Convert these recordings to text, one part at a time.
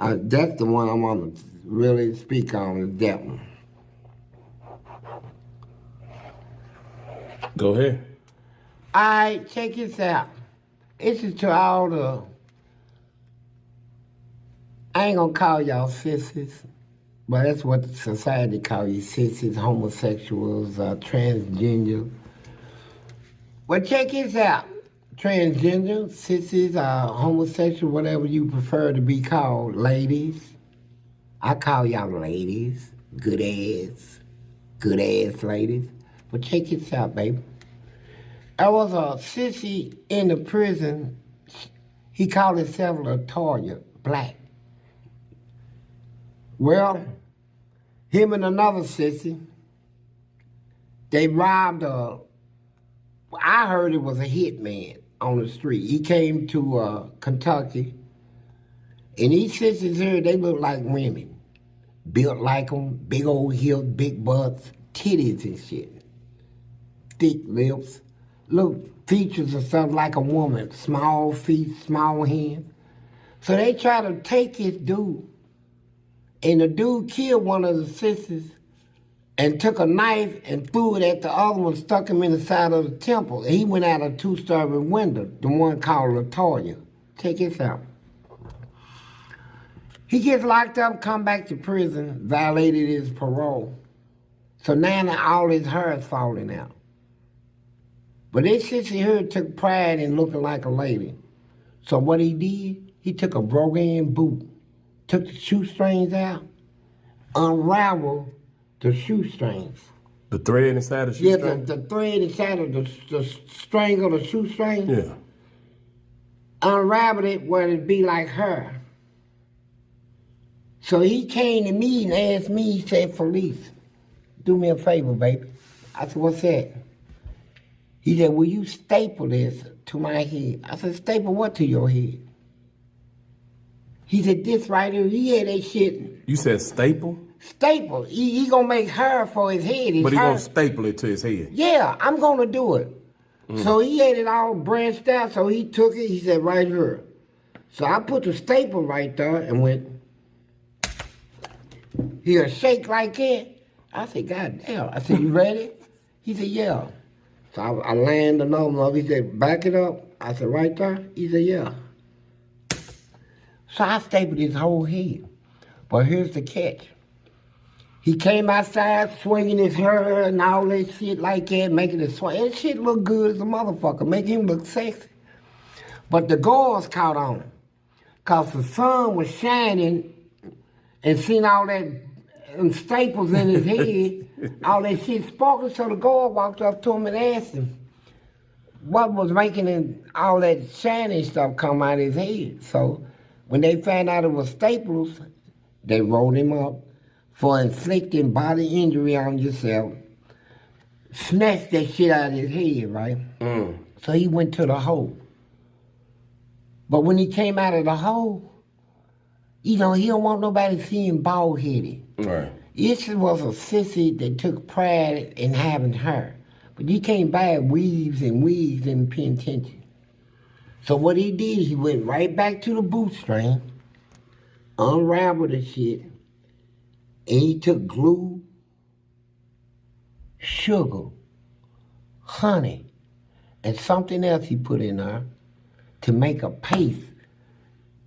That's the one I'm gonna really speak on, is that one. Go ahead. All right, check this out. This is to all the, I ain't gonna call y'all sissies, but that's what society call you, sissies, homosexuals, transgender. Well, check this out. Transgender, sissies, homosexual, whatever you prefer to be called, ladies. I call y'all ladies, good ass ladies. But check this out, baby. There was a sissy in the prison. He called himself Latoya, black. Well, him and another sissy, they robbed I heard it was a hitman on the street. He came to Kentucky, and these sissies here, they look like women. Built like them, big old hips, big butts, titties and shit. Thick lips, little features or something like a woman, small feet, small hands. So they try to take this dude, and the dude killed one of the sisters and took a knife and threw it at the other one, stuck him in the side of the temple. And he went out a two-story window, the one called Latoya. Check this out. He gets locked up, come back to prison, violated his parole. So now all his hair is falling out. But this sissy here took pride in looking like a lady. So what he did, he took a brogan boot, took the shoestrings out, unraveled the shoestrings. The thread inside the shoestring? Yeah, the thread inside of the string of the shoestring. Yeah. Unraveled it where it'd be like her. So he came to me and asked me, he said, Fleece, do me a favor, baby. I said, what's that? He said, will you staple this to my head? I said, staple what to your head? He said, this right here, he had that shit. You said staple? Staple. He gonna make hair for his head. But he gonna staple it to his head? Yeah, I'm gonna do it. So he had it all branched out, so he took it, he said, right here. So I put the staple right there and went, he'll shake like that. I said, God damn. I said, you ready? He said, yeah. So I landed another one. He said, back it up. I said, right there? He said, yeah. So I stapled his whole head. But here's the catch. He came outside swinging his hair and all that shit like that, making it swing. That shit look good as a motherfucker, making him look sexy. But the guards caught on. Because the sun was shining and seen all that staples in his head, all that shit sparkled. So the guard walked up to him and asked him what was making all that shiny stuff come out of his head. So when they found out it was staples, they rolled him up for inflicting bodily injury on yourself, snatched that shit out of his head, right? So he went to the hole. But when he came out of the hole, you know, he don't want nobody to see him bald-headed. Right. This was a sissy that took pride in having hair. But he can't buy weaves and wigs in the penitentiary. So what he did, he went right back to the bootstring, unraveled the shit, and he took glue, sugar, honey, and something else he put in there to make a paste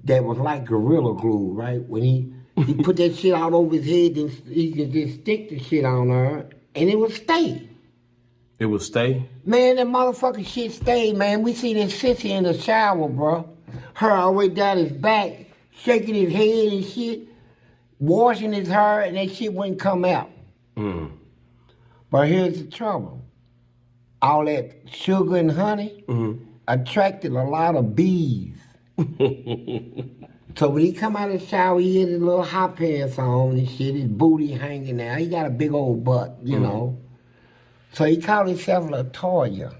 that was like Gorilla Glue, right? When he put that shit all over his head, and he could just stick the shit on her, and it would stay. It would stay? Man, that motherfucking shit stayed, man. We see this sissy in the shower, bro. Her all the way down his back, shaking his head and shit, washing his hair, and that shit wouldn't come out. But here's the trouble. All that sugar and honey attracted a lot of bees. So when he come out of the shower, he had his little hot pants on and shit, his booty hanging out. He got a big old butt, you know. So he called himself Latoya.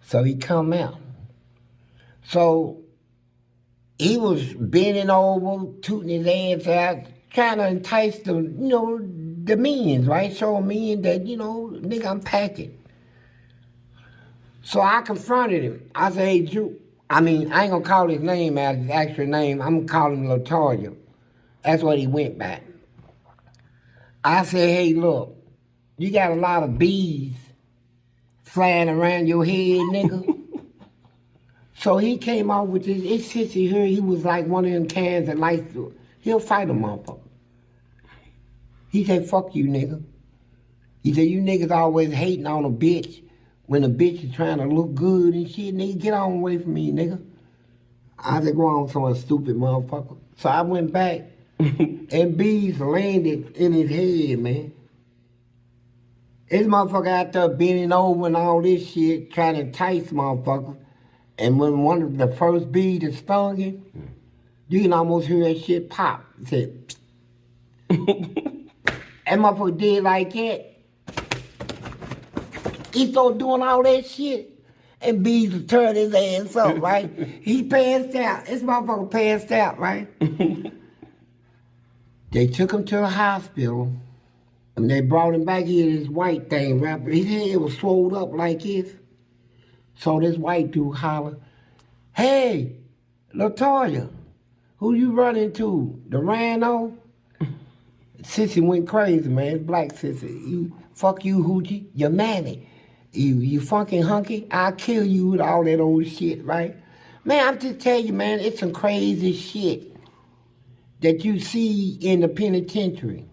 So he come out. So he was bending over, tooting his ass out, trying to entice the, you know, the men, right? Show men that, you know, nigga, I'm packing. So I confronted him. I said, hey, Drew, I mean, I ain't gonna call his name out his actual name. I'm gonna call him Latoya. That's what he went by. I said, hey, look, you got a lot of bees flying around your head, nigga. So he came out with this, it's sissy here, he was like one of them cans that likes to, he'll fight a motherfucker. He said, fuck you, nigga. He said, you niggas always hating on a bitch when a bitch is trying to look good and shit, nigga, get on away from me, nigga. I said, go on, some stupid motherfucker. So I went back, and bees landed in his head, man. This motherfucker out there bending over and all this shit, trying to entice motherfuckers. And when one of the first bees that stung him, you can almost hear that shit pop. It said, that motherfucker did like that. He started doing all that shit. And bees would turn his ass up, right? He passed out. This motherfucker passed out, right? They took him to the hospital. And they brought him back here, this white thing wrapped. His head was swelled up like this. So this white dude hollered, hey, Latoya, who you running to? The Rhino? Sissy went crazy, man. Black sissy. Fuck you, hoochie. You're mammy. You fucking hunky. I'll kill you with all that old shit, right? Man, I'm just telling you, man, it's some crazy shit that you see in the penitentiary.